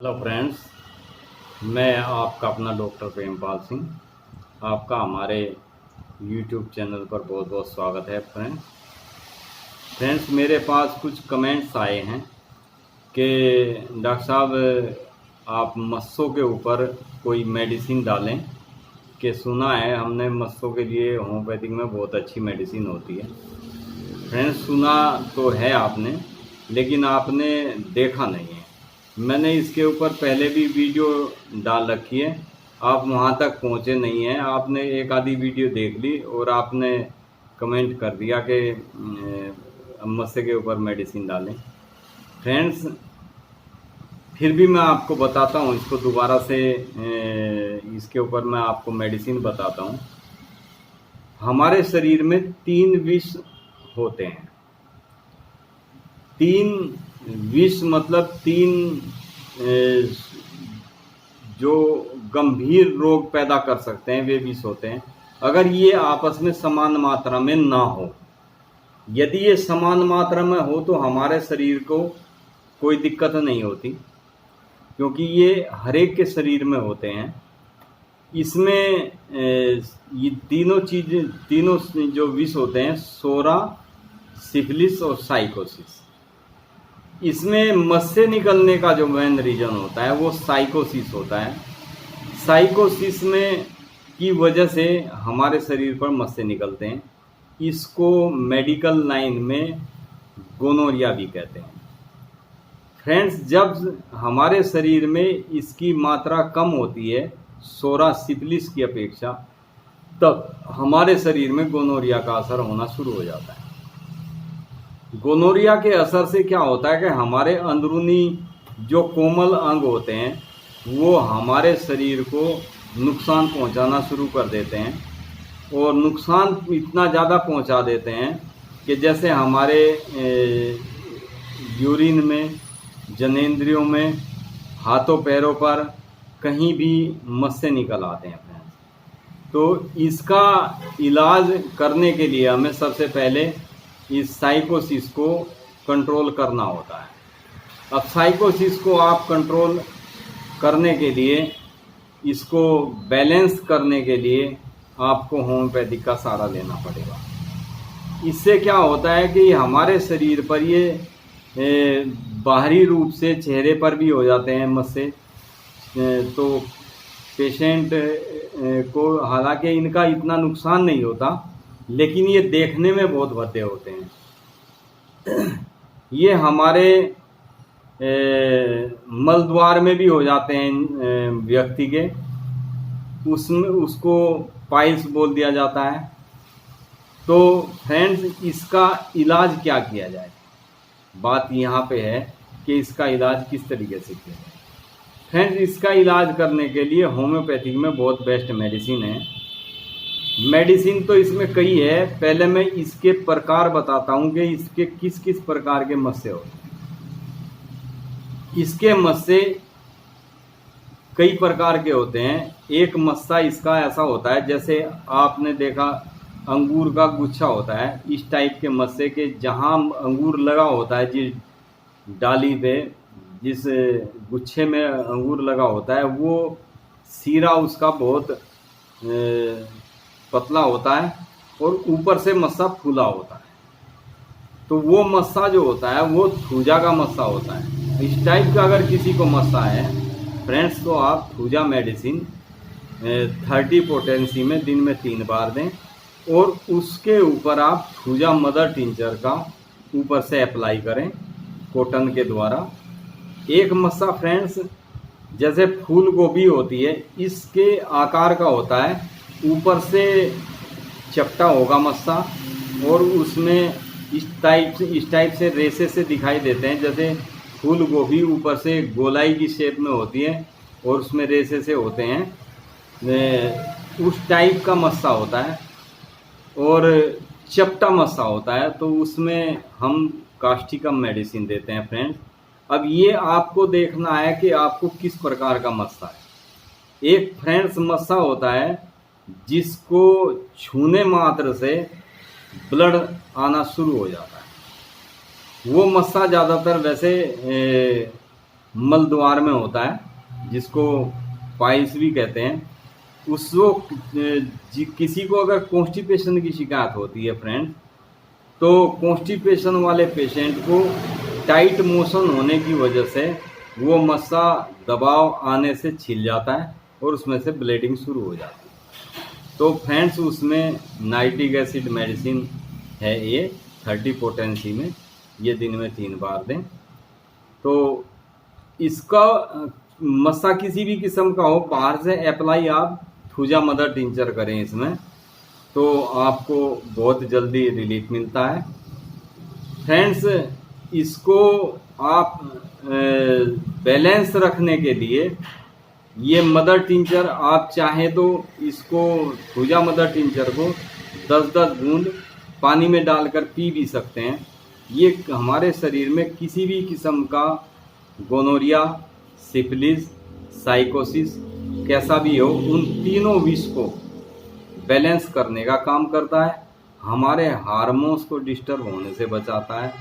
Hello friends, मैं आपका अपना डॉक्टर प्रेमपाल सिंह। आपका हमारे यूट्यूब चैनल पर बहुत बहुत स्वागत है। फ्रेंड्स, मेरे पास कुछ कमेंट्स आए हैं कि डॉक्टर साहब आप मस्सों के ऊपर कोई मेडिसिन डालें, कि सुना है हमने मस्सों के लिए होम्योपैथिक में बहुत अच्छी मेडिसिन होती है। फ्रेंड्स, सुना तो है आपने, लेकिन आपने देखा नहीं है। मैंने इसके ऊपर पहले भी वीडियो डाल रखी है, आप वहाँ तक पहुँचे नहीं हैं। आपने एक आधी वीडियो देख ली और आपने कमेंट कर दिया कि मस्से के ऊपर मेडिसिन डालें। फ्रेंड्स, फिर भी मैं आपको बताता हूँ, इसको दोबारा से इसके ऊपर मैं आपको मेडिसिन बताता हूँ। हमारे शरीर में 3 विष होते हैं। 3 विष मतलब 3 जो गंभीर रोग पैदा कर सकते हैं, वे विष होते हैं। अगर ये आपस में समान मात्रा में ना हो, यदि ये समान मात्रा में हो तो हमारे शरीर को कोई दिक्कत नहीं होती, क्योंकि ये हर एक के शरीर में होते हैं। इसमें ये तीनों जो विष होते हैं, सोरा, सिफिलिस और साइकोसिस। इसमें मस्से निकलने का जो मेन रीजन होता है वो साइकोसिस होता है। साइकोसिस में की वजह से हमारे शरीर पर मस्से निकलते हैं। इसको मेडिकल लाइन में गोनोरिया भी कहते हैं। फ्रेंड्स, जब हमारे शरीर में इसकी मात्रा कम होती है सोरा सिफिलिस की अपेक्षा, तब हमारे शरीर में गोनोरिया का असर होना शुरू हो जाता है। गोनोरिया के असर से क्या होता है कि हमारे अंदरूनी जो कोमल अंग होते हैं वो हमारे शरीर को नुकसान पहुंचाना शुरू कर देते हैं, और नुकसान इतना ज़्यादा पहुंचा देते हैं कि जैसे हमारे यूरिन में, जनेंद्रियों में, हाथों पैरों पर कहीं भी मस्से निकल आते हैं। तो इसका इलाज करने के लिए हमें सबसे पहले इस साइकोसिस को कंट्रोल करना होता है। अब साइकोसिस को आप कंट्रोल करने के लिए, इसको बैलेंस करने के लिए आपको होम्योपैथिक का सहारा लेना पड़ेगा। इससे क्या होता है कि हमारे शरीर पर ये बाहरी रूप से चेहरे पर भी हो जाते हैं मस्से, तो पेशेंट को हालांकि इनका इतना नुकसान नहीं होता, लेकिन ये देखने में बहुत भद्दे होते हैं। ये हमारे मलद्वार में भी हो जाते हैं व्यक्ति के, उसमें उसको पाइल्स बोल दिया जाता है। तो फ्रेंड्स, इसका इलाज क्या किया जाए, बात यहाँ पे है कि इसका इलाज किस तरीके से किया जाए। फ्रेंड्स, इसका इलाज करने के लिए होम्योपैथिक में बहुत बेस्ट मेडिसिन है। मेडिसिन तो इसमें कई है, पहले मैं इसके प्रकार बताता हूँ कि इसके किस किस प्रकार के मस्से होते हैं। इसके मस्से कई प्रकार के होते हैं। एक मस्सा इसका ऐसा होता है, जैसे आपने देखा अंगूर का गुच्छा होता है, इस टाइप के मस्से के जहाँ अंगूर लगा होता है, जिस डाली पे, जिस गुच्छे में अंगूर लगा होता है, वो सीरा उसका बहुत पतला होता है और ऊपर से मस्सा फूला होता है। तो वो मस्सा जो होता है वो थूजा का मस्सा होता है। इस टाइप का अगर किसी को मस्सा है फ्रेंड्स, तो आप थूजा मेडिसिन 30 पोटेंसी में दिन में 3 बार दें, और उसके ऊपर आप थूजा मदर टिंचर का ऊपर से अप्लाई करें कॉटन के द्वारा। एक मस्सा फ्रेंड्स जैसे फूल गोभी होती है, इसके आकार का होता है, ऊपर से चपटा होगा मस्सा, और उसमें इस टाइप से रेसे से दिखाई देते हैं, जैसे फूल गोभी ऊपर से गोलाई की शेप में होती है और उसमें रेसे से होते हैं, उस टाइप का मस्सा होता है। और चपटा मस्सा होता है तो उसमें हम कास्टिकम मेडिसिन देते हैं फ्रेंड्स। अब ये आपको देखना है कि आपको किस प्रकार का मस्सा है। एक फ्रेंड्स मस्सा होता है जिसको छूने मात्र से ब्लड आना शुरू हो जाता है। वो मस्सा ज़्यादातर वैसे मल द्वार में होता है, जिसको पाइल्स भी कहते हैं। उसको किसी को अगर कॉन्स्टिपेशन की शिकायत होती है फ्रेंड्स, तो कॉन्स्टिपेशन वाले पेशेंट को टाइट मोशन होने की वजह से वो मस्सा दबाव आने से छिल जाता है और उसमें से ब्लीडिंग शुरू हो जाती है। तो फ्रेंड्स उसमें नाइट्रिक एसिड मेडिसिन है ये 30 पोटेंसी में, ये दिन में 3 बार दें। तो इसका मस्सा किसी भी किस्म का हो, बाहर से अप्लाई आप थूजा मदर टिंचर करें इसमें, तो आपको बहुत जल्दी रिलीफ मिलता है। फ्रेंड्स इसको आप बैलेंस रखने के लिए ये मदर टिंचर आप चाहें तो इसको थूजा मदर टिंचर को 10-10 बूंद पानी में डालकर पी भी सकते हैं। ये हमारे शरीर में किसी भी किस्म का गोनोरिया, सिफिलिस, साइकोसिस कैसा भी हो, उन तीनों विष को बैलेंस करने का काम करता है, हमारे हार्मोन्स को डिस्टर्ब होने से बचाता है।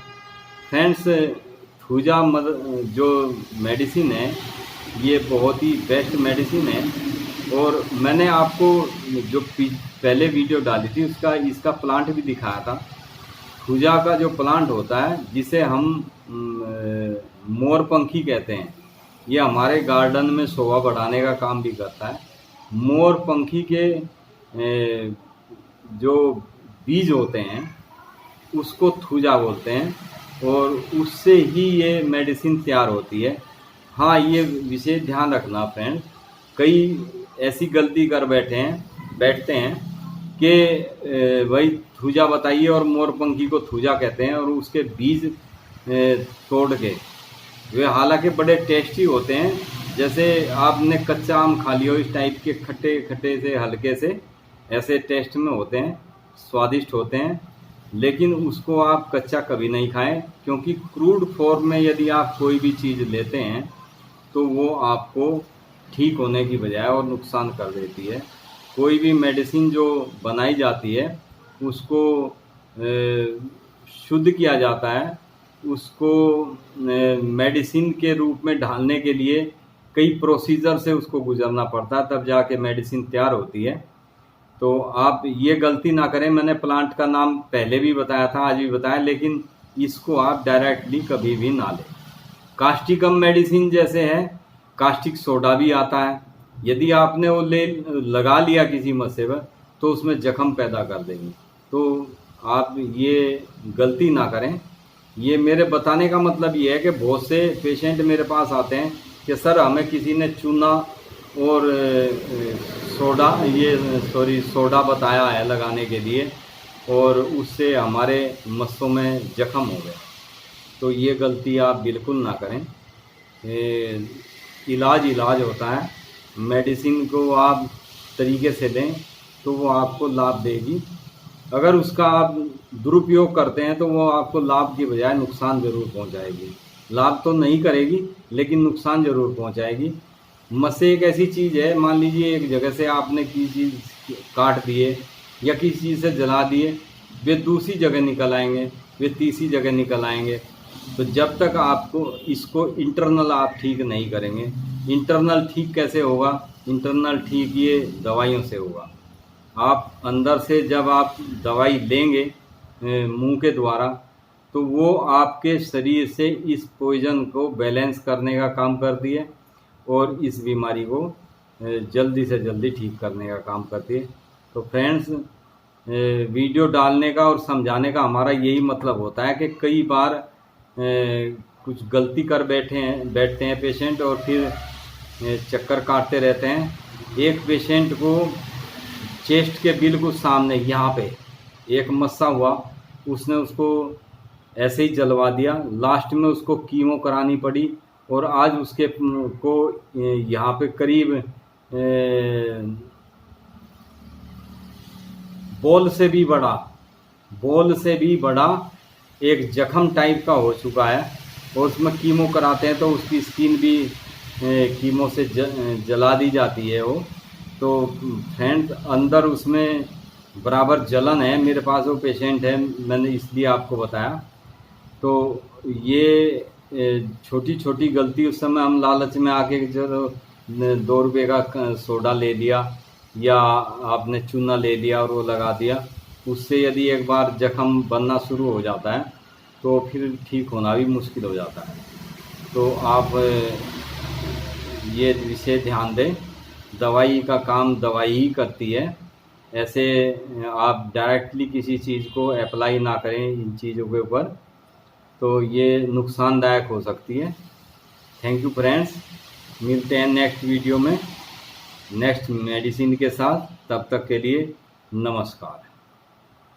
फ्रेंड्स थूजा जो मेडिसिन है ये बहुत ही बेस्ट मेडिसिन है, और मैंने आपको जो पहले वीडियो डाली थी इसका प्लांट भी दिखाया था। थूजा का जो प्लांट होता है जिसे हम मोरपंखी कहते हैं, ये हमारे गार्डन में शोभा बढ़ाने का काम भी करता है। मोरपंखी के जो बीज होते हैं उसको थूजा बोलते हैं, और उससे ही ये मेडिसिन तैयार होती है। हाँ, ये विशेष ध्यान रखना फ्रेंड, कई ऐसी गलती कर बैठते हैं कि वही थूजा बताइए और मोरपंखी को थूजा कहते हैं, और उसके बीज तोड़ के वे हालांकि बड़े टेस्टी होते हैं, जैसे आपने कच्चा आम खा लिया हो, इस टाइप के खट्टे खट्टे से हल्के से ऐसे टेस्ट में होते हैं, स्वादिष्ट होते हैं। लेकिन उसको आप कच्चा कभी नहीं खाएं, क्योंकि क्रूड फॉर्म में यदि आप कोई भी चीज़ लेते हैं तो वो आपको ठीक होने की बजाय और नुकसान कर देती है। कोई भी मेडिसिन जो बनाई जाती है उसको शुद्ध किया जाता है, उसको मेडिसिन के रूप में ढालने के लिए कई प्रोसीजर से उसको गुजरना पड़ता है, तब जाके मेडिसिन तैयार होती है। तो आप ये गलती ना करें। मैंने प्लांट का नाम पहले भी बताया था, आज भी बताया, लेकिन इसको आप डायरेक्टली कभी भी ना लें। कास्टिकम मेडिसिन जैसे है, कास्टिक सोडा भी आता है, यदि आपने वो लगा लिया किसी मस्से पर तो उसमें जख्म पैदा कर देंगे। तो आप ये गलती ना करें। ये मेरे बताने का मतलब ये है कि बहुत से पेशेंट मेरे पास आते हैं कि सर हमें किसी ने चूना और सोडा बताया है लगाने के लिए, और उससे हमारे मस्सों में जख्म हो गया। तो ये गलती आप बिल्कुल ना करें। इलाज होता है, मेडिसिन को आप तरीके से लें तो वो आपको लाभ देगी। अगर उसका आप दुरुपयोग करते हैं तो वो आपको लाभ की बजाय नुकसान ज़रूर पहुंचाएगी। लाभ तो नहीं करेगी लेकिन नुकसान ज़रूर पहुंचाएगी। मस्से एक ऐसी चीज़ है, मान लीजिए एक जगह से आपने किसी चीज़ काट दिए या किसी चीज़ से जला दिए, वे दूसरी जगह निकल आएंगे, वे तीसरी जगह निकल आएंगे। तो जब तक आपको इसको इंटरनल आप ठीक नहीं करेंगे, इंटरनल ठीक कैसे होगा? इंटरनल ठीक ये दवाइयों से होगा। आप अंदर से जब आप दवाई लेंगे मुंह के द्वारा, तो वो आपके शरीर से इस पॉइजन को बैलेंस करने का काम करती है और इस बीमारी को जल्दी से जल्दी ठीक करने का काम करती है। तो फ्रेंड्स, वीडियो डालने का और समझाने का हमारा यही मतलब होता है कि कई बार कुछ गलती कर बैठते हैं पेशेंट और फिर चक्कर काटते रहते हैं। एक पेशेंट को चेस्ट के बिल्कुल सामने यहाँ पे एक मस्सा हुआ, उसने उसको ऐसे ही जलवा दिया। लास्ट में उसको कीमो करानी पड़ी और आज उसके को यहाँ पे करीब बॉल से भी बड़ा एक जख्म टाइप का हो चुका है, और उसमें कीमो कराते हैं तो उसकी स्किन भी कीमो से जला दी जाती है वो। तो फ्रेंड, अंदर उसमें बराबर जलन है। मेरे पास वो पेशेंट है, मैंने इसलिए आपको बताया। तो ये छोटी छोटी गलती, उस समय हम लालच में आके जो 2 रुपये का सोडा ले लिया या आपने चूना ले लिया और वो लगा दिया, उससे यदि एक बार जख्म बनना शुरू हो जाता है तो फिर ठीक होना भी मुश्किल हो जाता है। तो आप ये विषय ध्यान दें, दवाई का काम दवाई ही करती है, ऐसे आप डायरेक्टली किसी चीज़ को अप्लाई ना करें इन चीज़ों के ऊपर, तो ये नुकसानदायक हो सकती है। थैंक यू फ्रेंड्स, मिलते हैं नेक्स्ट वीडियो में नेक्स्ट मेडिसिन के साथ। तब तक के लिए नमस्कार।